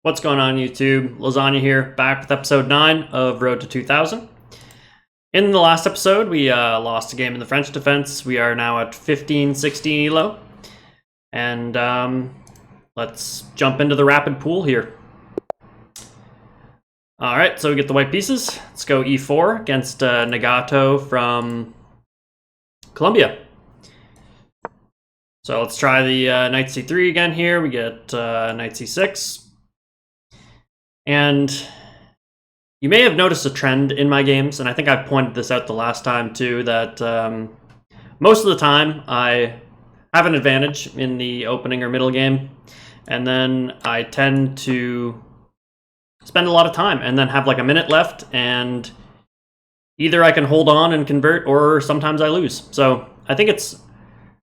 What's going on, YouTube? Lasagna here, back with episode 9 of Road to 2000. In the last episode, we lost a game in the French defense. We are now at 15-16 elo. And let's jump into the rapid pool here. Alright, so we get the white pieces. Let's go e4 against Nagato from Colombia. So let's try the knight c3 again here. We get knight c6. And you may have noticed a trend in my games, and I think I've pointed this out the last time too, that most of the time I have an advantage in the opening or middle game, and then I tend to spend a lot of time and then have like a minute left, and either I can hold on and convert, or sometimes I lose. So I think it's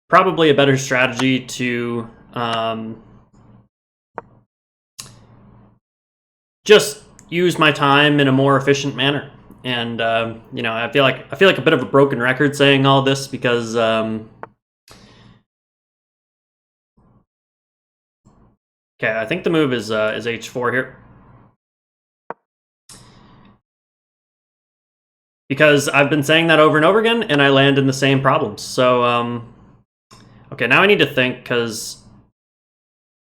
probably a better strategy to just use my time in a more efficient manner. And you know, I feel like a bit of a broken record saying all this because okay, I think the move is h4 here, because I've been saying that over and over again and I land in the same problems. So okay, now I need to think, because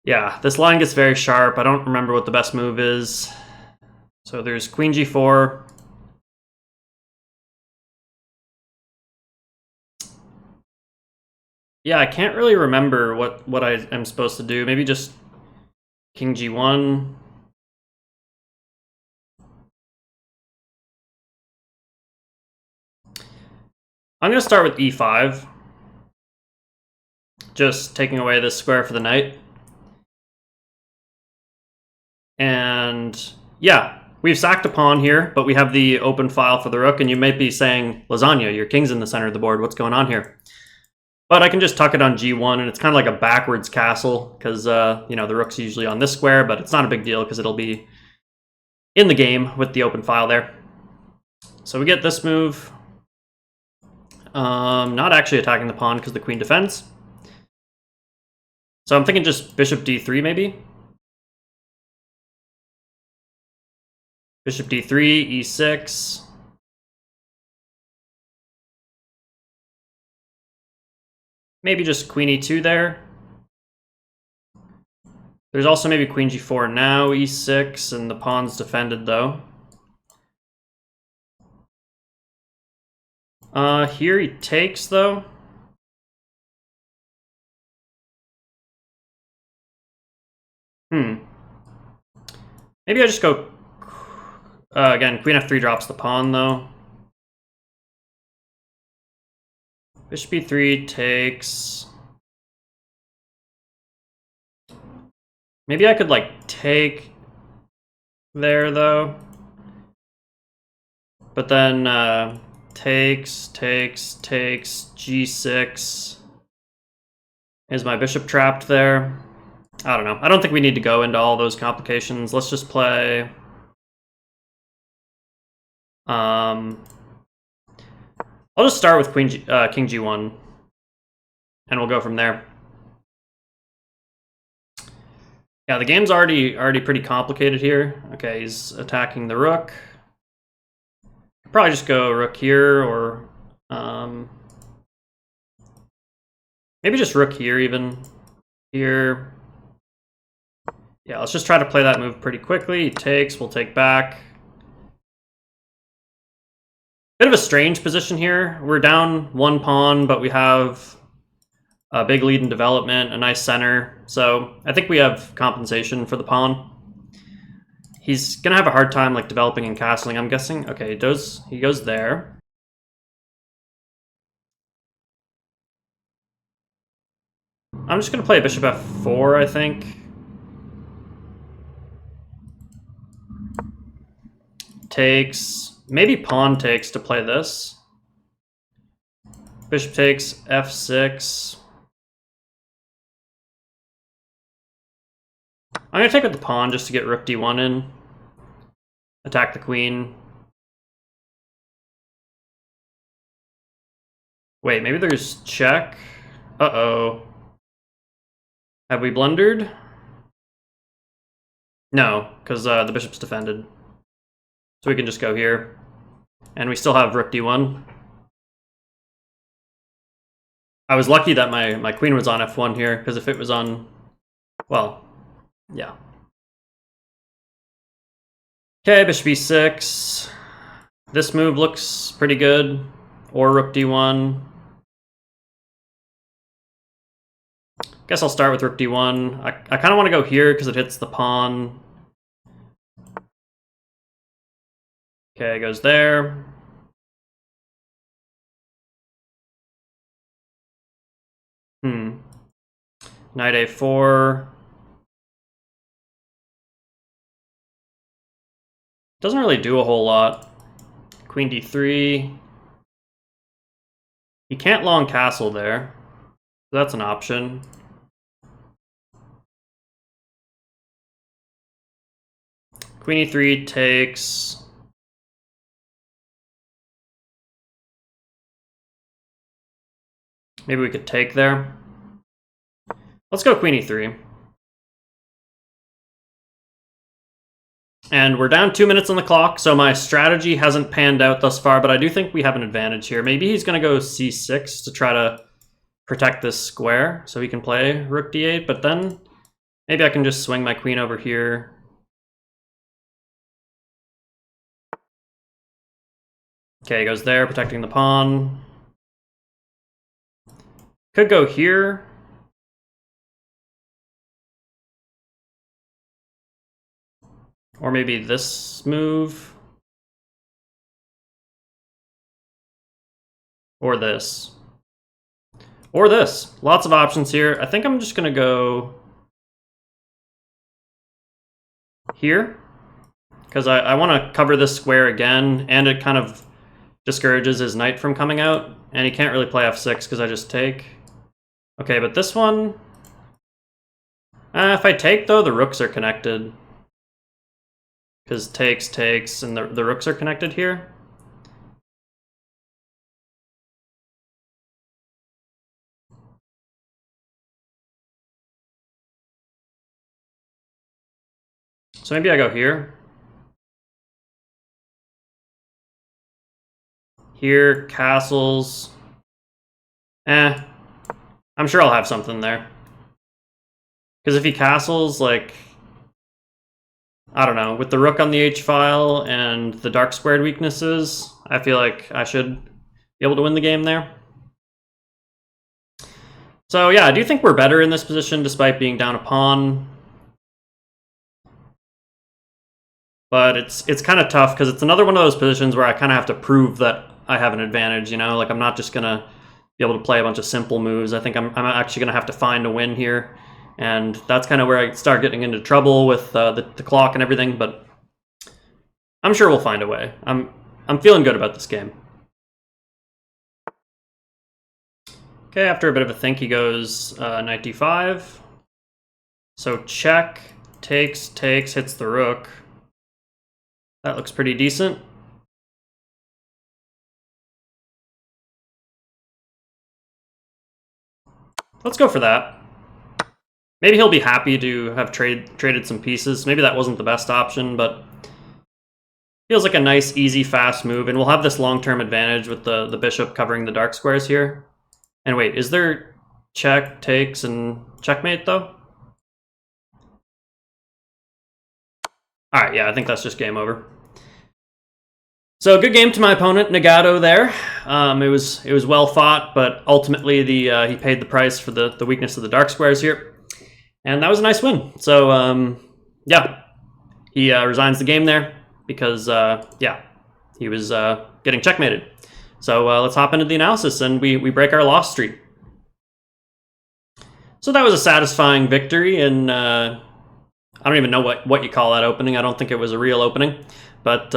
yeah, this line gets very sharp. I don't remember what the best move is. So there's queen g4. Yeah, I can't really remember what I am supposed to do. Maybe just king g1. I'm going to start with e5. Just taking away this square for the knight. And yeah, we've sacked a pawn here, but we have the open file for the rook, and you might be saying, Lasagna, your king's in the center of the board, what's going on here? But I can just tuck it on g1, and it's kind of like a backwards castle, because you know, the rook's usually on this square, but it's not a big deal because it'll be in the game with the open file there. So we get this move. Not actually attacking the pawn because the queen defends. So I'm thinking just bishop d3 maybe. Bishop d3, e6. Maybe just queen e2 there. There's also maybe queen g4 now, e6, and the pawn's defended though. Here he takes though. Maybe I just go again, queen f3 drops the pawn though. Bishop e3 takes. Maybe I could like take there though. But then takes, g6. Is my bishop trapped there? I don't know. I don't think we need to go into all those complications. Let's just play I'll just start with king g1, and we'll go from there. Yeah, the game's already pretty complicated here. Okay, he's attacking the rook. Probably just go rook here, or maybe just rook here even. Here. Yeah, let's just try to play that move pretty quickly. He takes, we'll take back. Bit of a strange position here. We're down one pawn, but we have a big lead in development, a nice center. So I think we have compensation for the pawn. He's gonna have a hard time like developing and castling, I'm guessing. Okay, he goes there. I'm just gonna play bishop f4, I think. Takes. Maybe pawn takes to play this. Bishop takes, f6. I'm going to take with the pawn just to get rook d1 in. Attack the queen. Wait, maybe there's check. Uh-oh. Have we blundered? No, because the bishop's defended. So we can just go here. And we still have rook d1. I was lucky that my queen was on f1 here, because if it was on... Well, yeah. Okay, bishop e6. This move looks pretty good. Or rook d1. Guess I'll start with rook d1. I kind of want to go here because it hits the pawn. Okay, it goes there. Knight a4. Doesn't really do a whole lot. Queen d3. You can't long castle there. So that's an option. Queen e3 takes. Maybe we could take there. Let's go queen e3. And we're down 2 minutes on the clock, so my strategy hasn't panned out thus far, but I do think we have an advantage here. Maybe he's going to go c6 to try to protect this square so he can play rook d8, but then maybe I can just swing my queen over here. Okay, he goes there, protecting the pawn. Could go here. Or maybe this move. Or this. Or this. Lots of options here. I think I'm just going to go here. Because I want to cover this square again. And it kind of discourages his knight from coming out. And he can't really play f6 because I just take. Okay, but this one... if I take, though, the rooks are connected. Because takes, and the rooks are connected here. So maybe I go here. Here, castles. I'm sure I'll have something there. Because if he castles, like... I don't know, with the rook on the h-file and the dark squared weaknesses, I feel like I should be able to win the game there. So yeah, I do think we're better in this position despite being down a pawn. But it's kind of tough because it's another one of those positions where I kind of have to prove that I have an advantage, you know? Like I'm not just going to be able to play a bunch of simple moves. I think I'm actually going to have to find a win here. And that's kind of where I start getting into trouble with the clock and everything, but I'm sure we'll find a way. I'm feeling good about this game. Okay, after a bit of a think, he goes knight d5. So check, takes, hits the rook. That looks pretty decent. Let's go for that. Maybe he'll be happy to have traded some pieces. Maybe that wasn't the best option, but feels like a nice, easy, fast move. And we'll have this long-term advantage with the bishop covering the dark squares here. And wait, is there check, takes, and checkmate, though? All right, yeah, I think that's just game over. So good game to my opponent, Nagato there. It was well fought, but ultimately he paid the price for the weakness of the dark squares here. And that was a nice win. So, yeah, he resigns the game there because, yeah, he was getting checkmated. So let's hop into the analysis, and we break our loss streak. So that was a satisfying victory, and I don't even know what you call that opening. I don't think it was a real opening. But,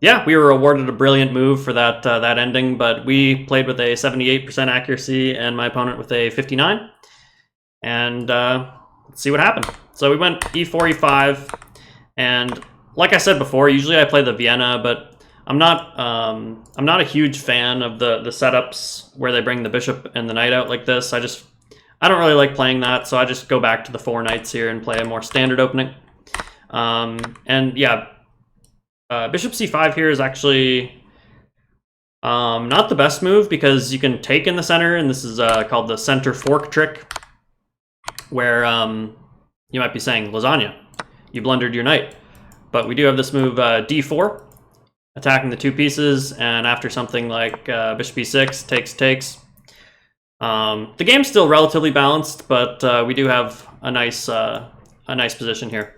yeah, we were awarded a brilliant move for that ending, but we played with a 78% accuracy and my opponent with a 59%. And let's see what happened. So we went e4, e5, and like I said before, usually I play the Vienna, but I'm not a huge fan of the setups where they bring the bishop and the knight out like this. I don't really like playing that, so I just go back to the 4 knights here and play a more standard opening. And yeah, bishop c5 here is actually not the best move because you can take in the center, and this is called the center fork trick, where you might be saying, lasagna, you blundered your knight. But we do have this move d4, attacking the two pieces, and after something like bishop e6, takes. The game's still relatively balanced, but we do have a nice position here.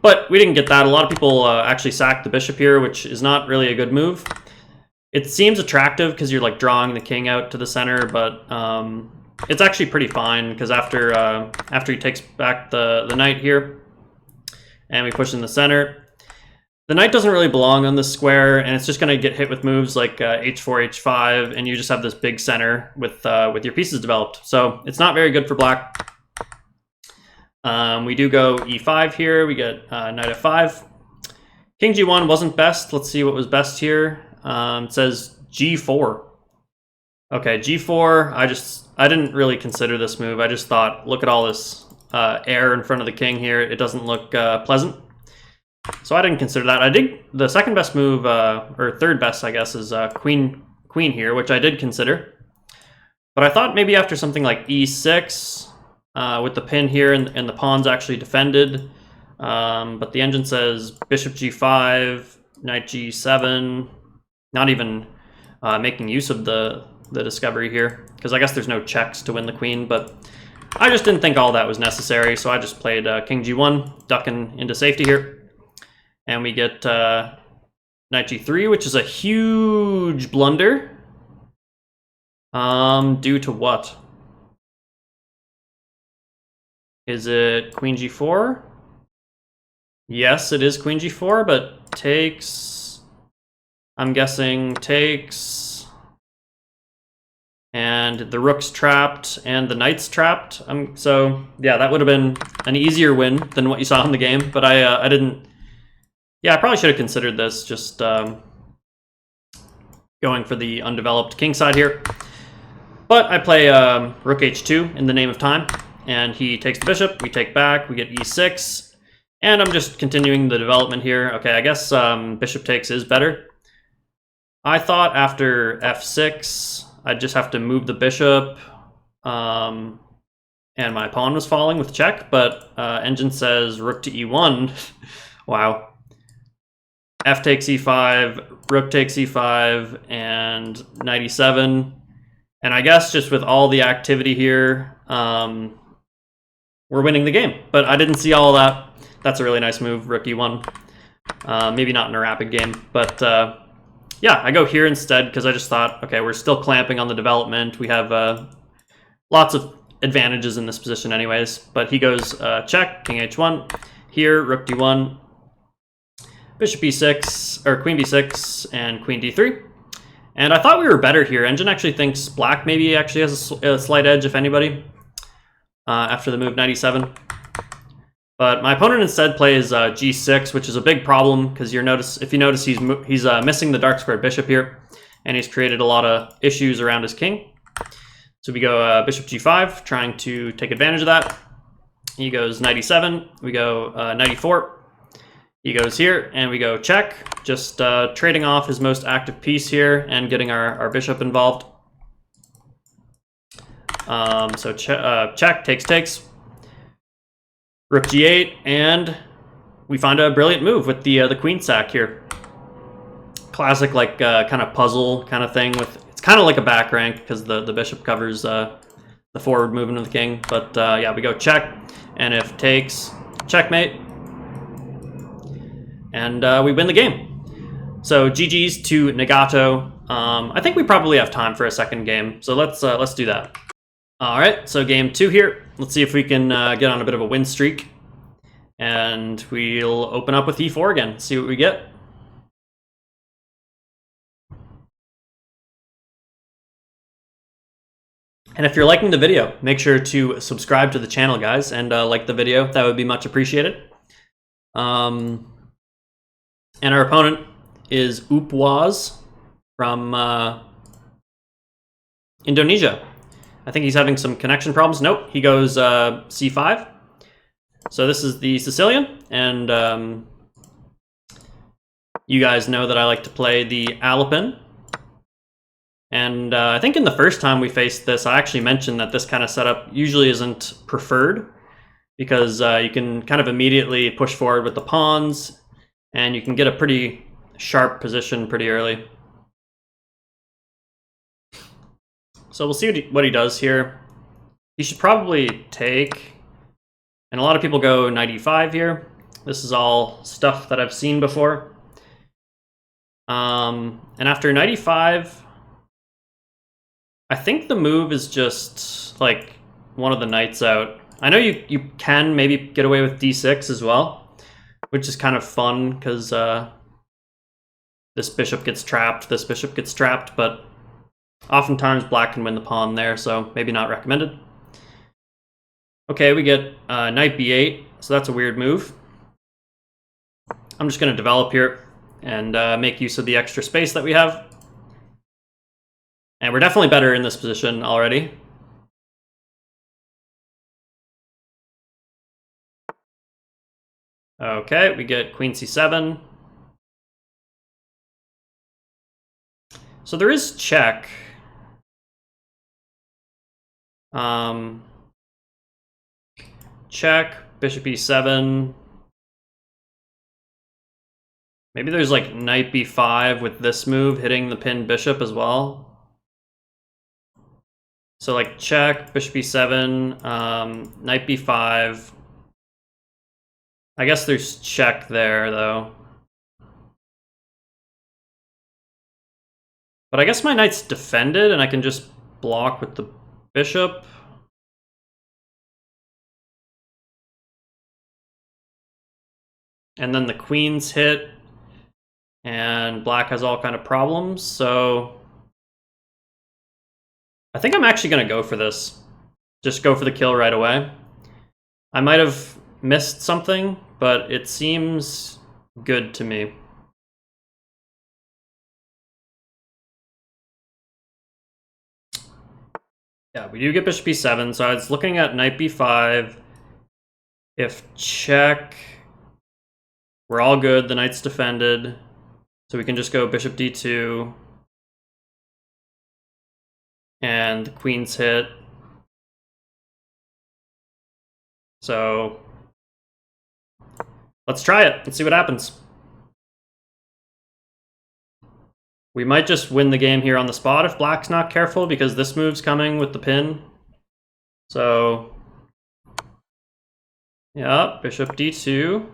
But we didn't get that. A lot of people actually sacked the bishop here, which is not really a good move. It seems attractive because you're like drawing the king out to the center, but it's actually pretty fine because after he takes back the knight here, and we push in the center, the knight doesn't really belong on this square, and it's just going to get hit with moves like h4, h5, and you just have this big center with your pieces developed. So it's not very good for black. We do go e5 here. We get knight f5. King g1 wasn't best. Let's see what was best here. It says g4. Okay, g4. I didn't really consider this move. I just thought, look at all this air in front of the king here. It doesn't look pleasant. So I didn't consider that. I did the second best move, or third best, I guess, is queen here, which I did consider. But I thought maybe after something like e6, with the pin here and the pawn's actually defended. But the engine says bishop g5, knight g7, not even making use of the discovery here, because I guess there's no checks to win the queen, but I just didn't think all that was necessary, so I just played king g1, ducking into safety here. And we get knight g3, which is a huge blunder. Due to what? Is it queen g4? Yes, it is queen g4, but takes... I'm guessing takes... And the rook's trapped, and the knight's trapped. So, yeah, that would have been an easier win than what you saw in the game, but I didn't... Yeah, I probably should have considered this, just going for the undeveloped king side here. But I play rook h2 in the name of time, and he takes the bishop, we take back, we get e6, and I'm just continuing the development here. Okay, I guess bishop takes is better. I thought after f6, I'd just have to move the bishop, and my pawn was falling with check, but engine says rook to e1. Wow. F takes e5, rook takes e5, and knight e7. And I guess just with all the activity here, we're winning the game. But I didn't see all of that. That's a really nice move, rook e1. Maybe not in a rapid game, but yeah, I go here instead because I just thought, okay, we're still clamping on the development. We have lots of advantages in this position anyways. But he goes check, king h1. Here, rook d1. Bishop e6, or queen b6, and queen d3. And I thought we were better here. Engine actually thinks black maybe actually has a slight edge, if anybody, after the move knight e7. But my opponent instead plays g6, which is a big problem, because if you notice, he's missing the dark squared bishop here, and he's created a lot of issues around his king. So we go bishop g5, trying to take advantage of that. He goes knight e7, we go knight e4. He goes here, and we go check, just trading off his most active piece here and getting our bishop involved. So check, takes. Rook g8, and we find a brilliant move with the queen sack here. Classic, like, kind of puzzle kind of thing. It's kind of like a back rank, because the bishop covers the forward movement of the king. But yeah, we go check, and if takes, checkmate. And we win the game. So GG's to Nagato. I think we probably have time for a second game, so let's do that. All right, so game 2 here. Let's see if we can get on a bit of a win streak. And we'll open up with e4 again, see what we get. And if you're liking the video, make sure to subscribe to the channel, guys, and like the video. That would be much appreciated. And our opponent is Upwaz from Indonesia. I think he's having some connection problems. Nope, he goes c5. So this is the Sicilian, and you guys know that I like to play the Alpin. And I think in the first time we faced this, I actually mentioned that this kind of setup usually isn't preferred because you can kind of immediately push forward with the pawns, and you can get a pretty sharp position pretty early. So we'll see what he does here. He should probably take, and a lot of people go knight e5 here. This is all stuff that I've seen before. And after knight e5, I think the move is just like one of the knights out. I know you can maybe get away with d6 as well, which is kind of fun because this bishop gets trapped, this bishop gets trapped, but oftentimes black can win the pawn there, so maybe not recommended. Okay, we get knight b8, so that's a weird move. I'm just going to develop here and make use of the extra space that we have. And we're definitely better in this position already. Okay, we get queen c7. So there is check. Check, bishop e7. Maybe there's like knight b5 with this move hitting the pinned bishop as well. So like check, bishop e7, knight b5. I guess there's check there though. But I guess my knight's defended and I can just block with the bishop. And then the queen's hit. And black has all kind of problems, so I think I'm actually going to go for this. Just go for the kill right away. I might have missed something, but it seems good to me. Yeah, we do get bishop e7, so I was looking at knight b5. If check, we're all good, the knight's defended. So we can just go bishop d2. And the queen's hit. So let's try it. Let's see what happens. We might just win the game here on the spot if black's not careful, because this move's coming with the pin. So, yeah, bishop d2.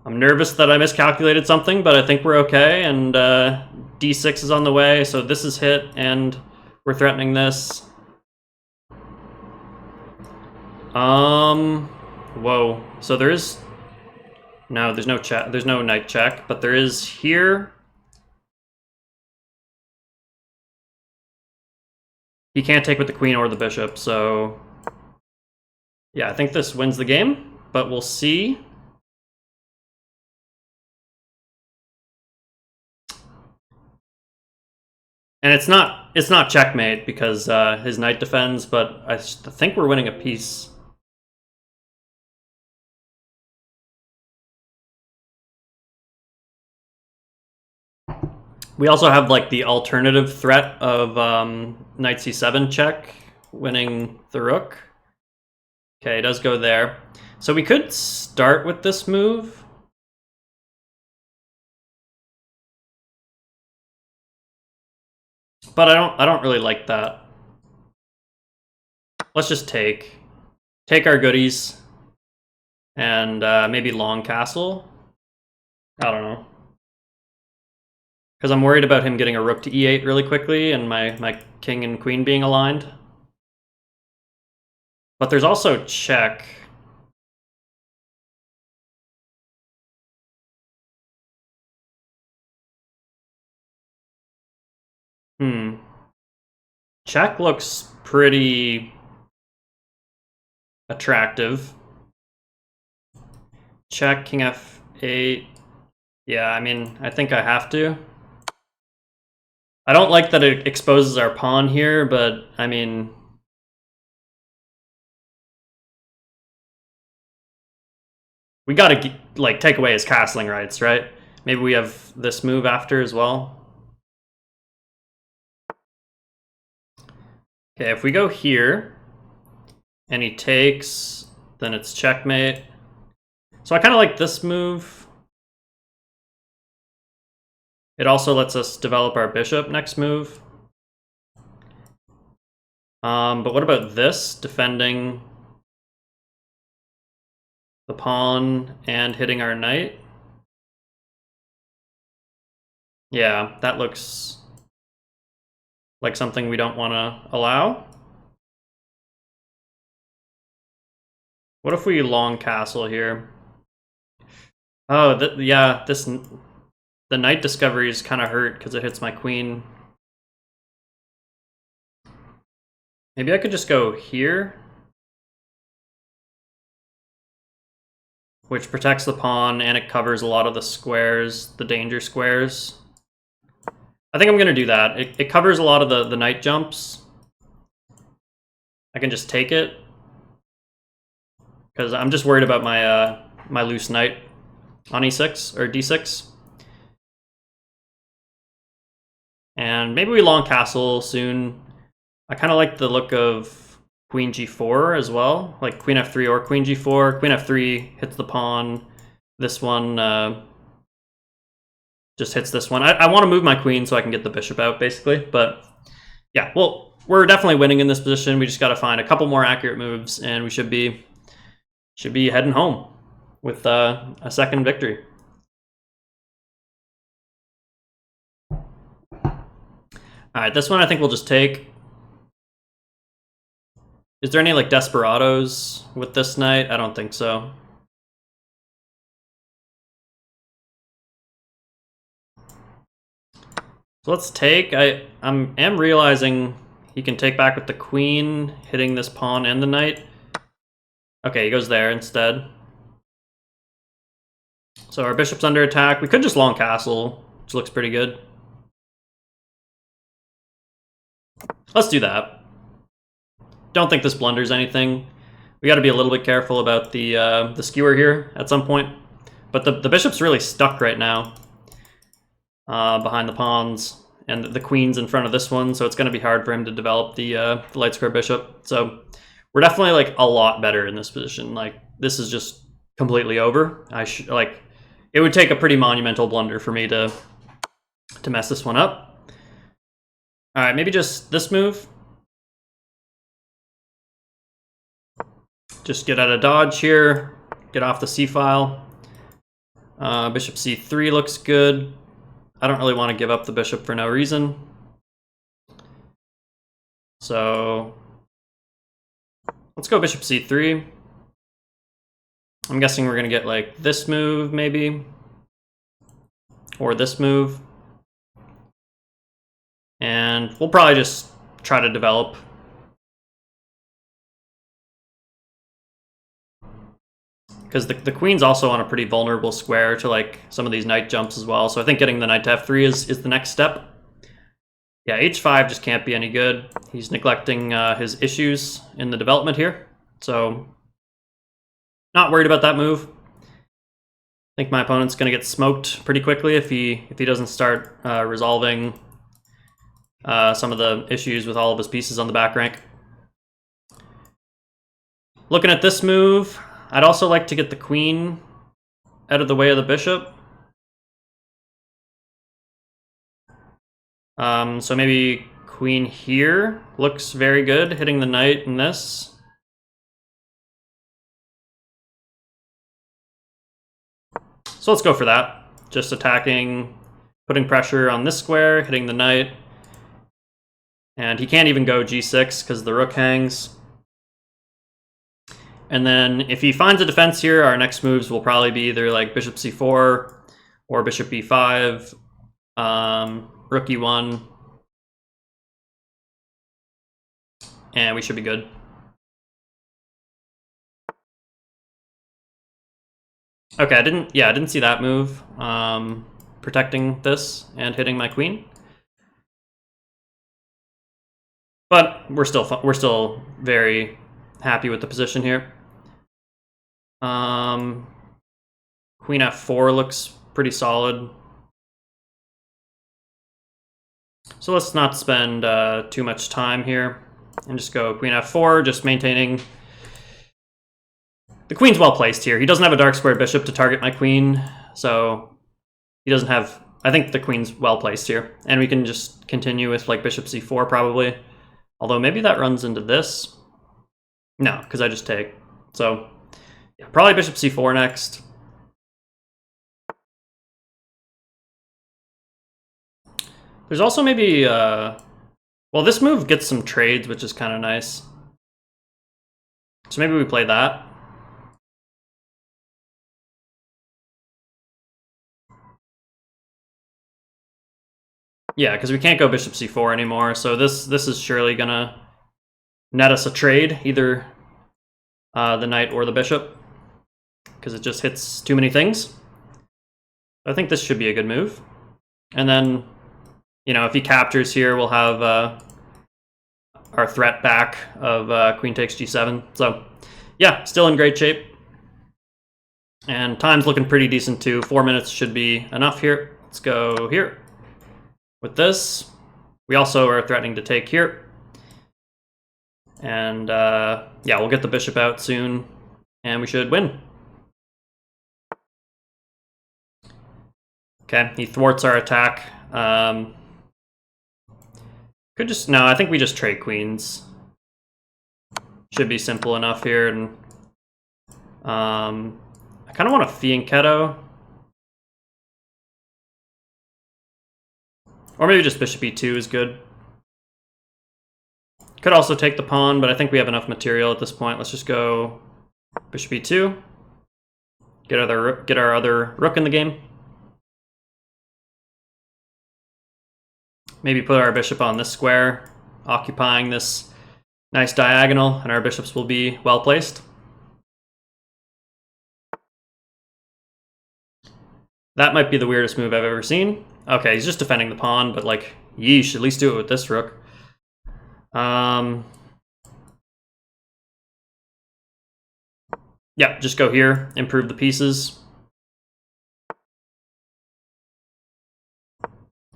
I'm nervous that I miscalculated something, but I think we're okay, and d6 is on the way, so this is hit, and we're threatening this. Whoa. So there is... No, there's no check. There's no knight check, but there is here. He can't take with the queen or the bishop, so... Yeah, I think this wins the game, but we'll see. And it's not checkmate because his knight defends, but I think we're winning a piece. We also have like the alternative threat of knight c7 check, winning the rook. Okay, it does go there. So we could start with this move. But I don't really like that. Let's just take our goodies and maybe long castle. I don't know. Because I'm worried about him getting a rook to e8 really quickly and my king and queen being aligned. But there's also check. Check looks pretty attractive. Check, king f8. Yeah, I mean, I think I have to. I don't like that it exposes our pawn here, but I mean... We gotta, like, take away his castling rights, right? Maybe we have this move after as well. Okay, if we go here, and he takes, then it's checkmate. So I kind of like this move. It also lets us develop our bishop next move. But what about this? Defending the pawn and hitting our knight? Yeah, that looks like something we don't want to allow. What if we long castle here? Oh, yeah, the knight discovery is kind of hurt because it hits my queen. Maybe I could just go here, which protects the pawn and it covers a lot of the squares, the danger squares. I think I'm going to do that. It covers a lot of the knight jumps. I can just take it, because I'm just worried about my my loose knight on e6 or d6. And maybe we long castle soon. I kind of like the look of queen g4 as well, like queen f3 or queen g4. Queen f3 hits the pawn. This one just hits this one. I want to move my queen so I can get the bishop out, basically. But yeah, well, we're definitely winning in this position. We just got to find a couple more accurate moves, and we should be heading home with a second victory. All right, this one I think we'll just take. Is there any like desperados with this knight? I don't think so. So let's take. I am realizing he can take back with the queen, hitting this pawn and the knight. Okay, he goes there instead. So our bishop's under attack. We could just long castle, which looks pretty good. Let's do that. Don't think this blunders anything. We got to be a little bit careful about the skewer here at some point. But the bishop's really stuck right now behind the pawns, and the queen's in front of this one, so it's going to be hard for him to develop the light square bishop. So we're definitely like a lot better in this position. Like, this is just completely over. It would take a pretty monumental blunder for me to mess this one up. All right, maybe just this move. Just get out of dodge here. Get off the c-file. Bishop c3 looks good. I don't really want to give up the bishop for no reason. So let's go bishop c3. I'm guessing we're going to get like this move maybe, or this move. And we'll probably just try to develop. Because the queen's also on a pretty vulnerable square to like some of these knight jumps as well. So I think getting the knight to f3 is the next step. Yeah, h5 just can't be any good. He's neglecting his issues in the development here. So not worried about that move. I think my opponent's going to get smoked pretty quickly if he doesn't start resolving some of the issues with all of his pieces on the back rank. Looking at this move, I'd also like to get the queen out of the way of the bishop. So maybe queen here looks very good, hitting the knight in this. So let's go for that. Just attacking, putting pressure on this square, hitting the knight. And he can't even go g6 because the rook hangs. And then if he finds a defense here, our next moves will probably be either like bishop c4 or bishop b5, rook e1, and we should be good. Okay, I didn't see that move, protecting this and hitting my queen. But we're still very happy with the position here. Queen f4 looks pretty solid. So let's not spend too much time here and just go queen f4, just maintaining. The queen's well placed here. He doesn't have a dark square bishop to target my queen, so he doesn't have... I think the queen's well placed here. And we can just continue with like bishop c4 probably. Although maybe that runs into this. No, because I just take. So yeah, probably bishop c4 next. There's also maybe, well, this move gets some trades, which is kind of nice. So maybe we play that. Yeah, because we can't go bishop c4 anymore, so this is surely gonna net us a trade, either the knight or the bishop, because it just hits too many things. I think this should be a good move. And then, you know, if he captures here, we'll have our threat back of queen takes g7. So yeah, still in great shape. And time's looking pretty decent too. 4 minutes should be enough here. Let's go here. With this, we also are threatening to take here. And yeah, we'll get the bishop out soon, and we should win. Okay, he thwarts our attack. Could just... No, I think we just trade queens. Should be simple enough here. And I kind of want a fianchetto. Or maybe just bishop e2 is good. Could also take the pawn, but I think we have enough material at this point. Let's just go bishop e2. Get our other rook in the game. Maybe put our bishop on this square, occupying this nice diagonal, and our bishops will be well placed. That might be the weirdest move I've ever seen. Okay, he's just defending the pawn, but like, yeesh, at least do it with this rook. Yeah, just go here, improve the pieces.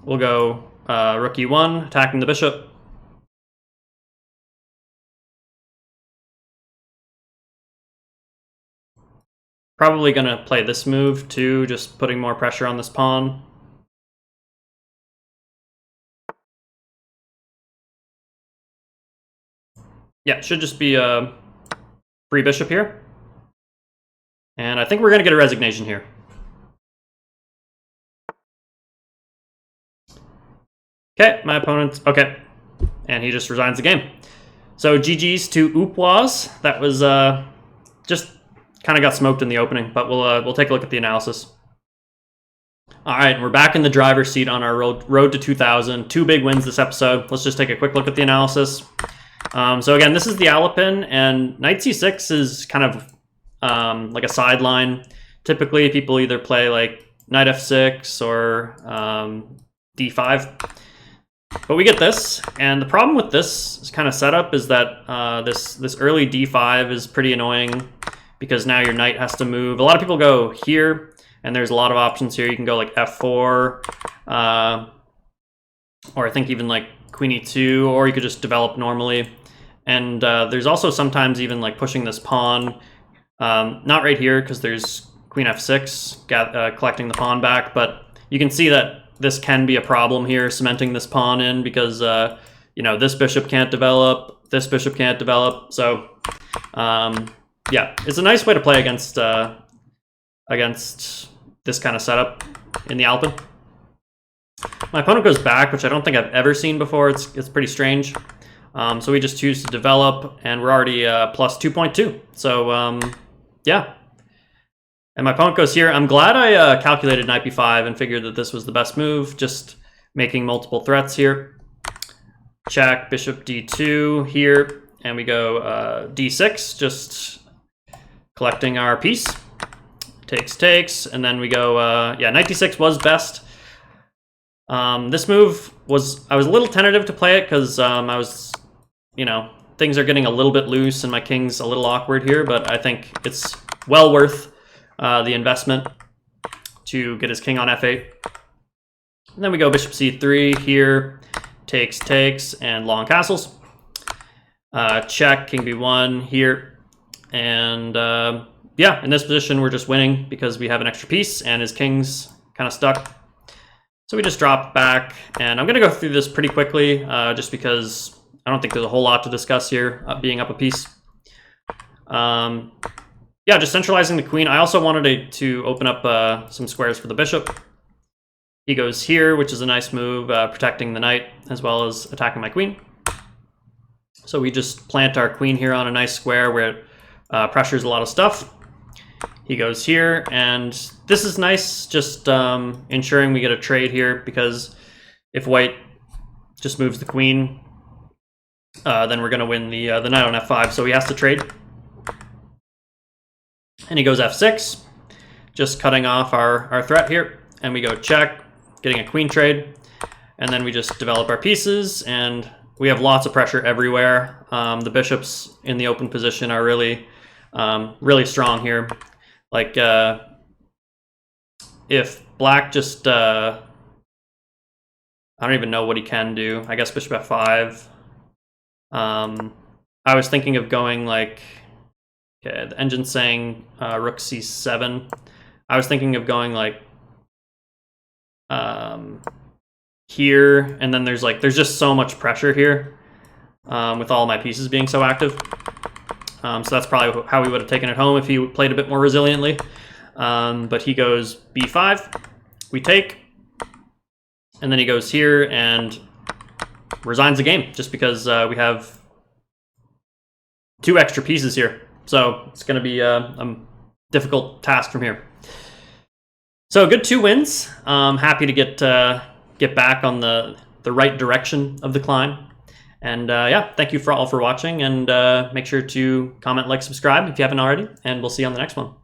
We'll go rook e1, attacking the bishop. Probably gonna play this move too, just putting more pressure on this pawn. Yeah, should just be a free bishop here. And I think we're gonna get a resignation here. Okay, my opponent, okay. And he just resigns the game. So GG's to Oopwas. That was just kind of got smoked in the opening, but we'll take a look at the analysis. All right, we're back in the driver's seat on our road to 2,000. 2 big wins this episode. Let's just take a quick look at the analysis. So again, this is the Alapin, and knight c6 is kind of like a sideline. Typically, people either play like knight f6 or d5. But we get this, and the problem with this kind of setup is that this early d5 is pretty annoying because now your knight has to move. A lot of people go here, and there's a lot of options here. You can go like f4, or I think even like queen e2, or you could just develop normally. And there's also sometimes even like pushing this pawn, not right here because there's queen f6 collecting the pawn back, but you can see that this can be a problem here, cementing this pawn in, because you know, this bishop can't develop, this bishop can't develop. So yeah, it's a nice way to play against this kind of setup in the Alpin. My opponent goes back, which I don't think I've ever seen before. It's pretty strange. So we just choose to develop, and we're already plus 2.2. So yeah. And my opponent goes here. I'm glad I calculated knight b5 and figured that this was the best move, just making multiple threats here. Check, bishop d2 here, and we go d6, just collecting our piece. Takes, and then we go, yeah, knight d6 was best. This move was, I was a little tentative to play it because I was, you know, things are getting a little bit loose and my king's a little awkward here, but I think it's well worth the investment. to get his king on f8. And then we go bishop c3 here, takes, and long castles. Check, king b1 here. And yeah, in this position, we're just winning because we have an extra piece and his king's kind of stuck. So we just drop back, and I'm going to go through this pretty quickly just because I don't think there's a whole lot to discuss here, being up a piece. Yeah, just centralizing the queen. I also wanted to open up some squares for the bishop. He goes here, which is a nice move, protecting the knight as well as attacking my queen. So we just plant our queen here on a nice square where it pressures a lot of stuff. He goes here, and this is nice, just ensuring we get a trade here, because if white just moves the queen, then we're going to win the knight on f5, so he has to trade. And he goes f6, just cutting off our threat here, and we go check, getting a queen trade, and then we just develop our pieces, and we have lots of pressure everywhere. The bishops in the open position are really, really strong here. Like, if black just, I don't even know what he can do. I guess bishop f5. I was thinking of going like, okay, the engine's saying rook c7. I was thinking of going like here, and then there's just so much pressure here with all my pieces being so active. So that's probably how we would have taken it home if he played a bit more resiliently. But he goes b5, we take, and then he goes here and resigns the game just because we have 2 extra pieces here. So it's going to be a difficult task from here. So good 2 wins. Happy to get back on the right direction of the climb. And yeah, thank you all for watching, and make sure to comment, like, subscribe if you haven't already, and we'll see you on the next one.